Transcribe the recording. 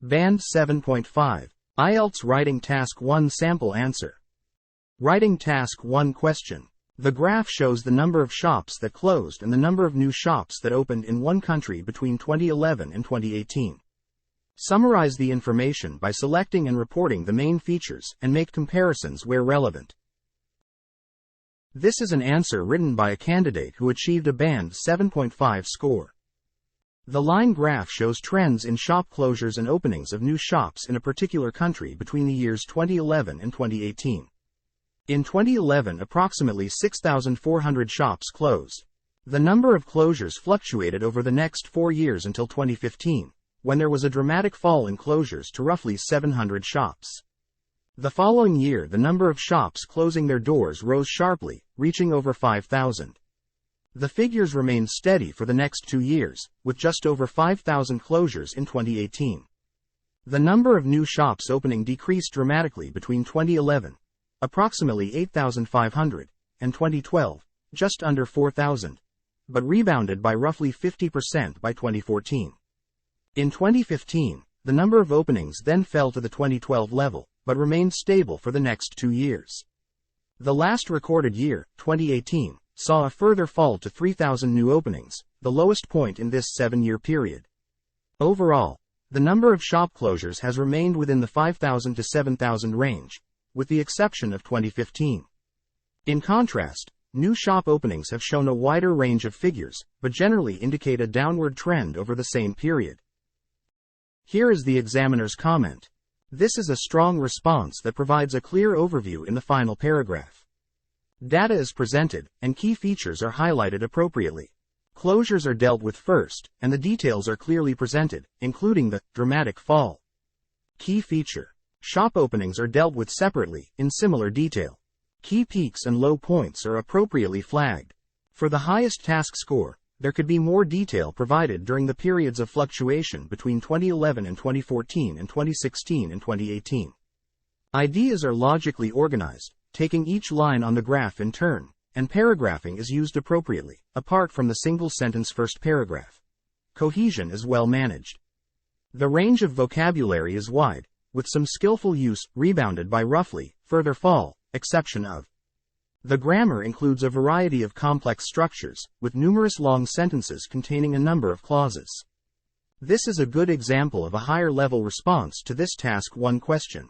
Band 7.5 IELTS Writing Task 1 Sample Answer. Writing Task 1 Question. The graph shows the number of shops that closed and the number of new shops that opened in one country between 2011 and 2018. Summarize the information by selecting and reporting the main features and make comparisons where relevant. This is an answer written by a candidate who achieved a Band 7.5 score. The line graph shows trends in shop closures and openings of new shops in a particular country between the years 2011 and 2018. In 2011, approximately 6,400 shops closed. The number of closures fluctuated over the next 4 years until 2015, when there was a dramatic fall in closures to roughly 700 shops. The following year, the number of shops closing their doors rose sharply, reaching over 5,000. The figures remained steady for the next 2 years, with just over 5,000 closures in 2018. The number of new shops opening decreased dramatically between 2011, approximately 8,500, and 2012, just under 4,000, but rebounded by roughly 50% by 2014. In 2015, the number of openings then fell to the 2012 level, but remained stable for the next 2 years. The last recorded year, 2018, saw a further fall to 3,000 new openings, the lowest point in this 7-year period. Overall, the number of shop closures has remained within the 5,000 to 7,000 range, with the exception of 2015. In contrast, new shop openings have shown a wider range of figures, but generally indicate a downward trend over the same period. Here is the examiner's comment. This is a strong response that provides a clear overview in the final paragraph. Data is presented, and key features are highlighted appropriately. Closures are dealt with first, and the details are clearly presented, including the dramatic fall. Key feature. Shop openings are dealt with separately, in similar detail. Key peaks and low points are appropriately flagged. For the highest task score, there could be more detail provided during the periods of fluctuation between 2011 and 2014 and 2016 and 2018. Ideas are logically organized, taking each line on the graph in turn, and paragraphing is used appropriately, apart from the single-sentence first paragraph. Cohesion is well managed. The range of vocabulary is wide, with some skillful use rebounded by roughly, further fall, exception of. The grammar includes a variety of complex structures, with numerous long sentences containing a number of clauses. This is a good example of a higher-level response to this Task 1 question.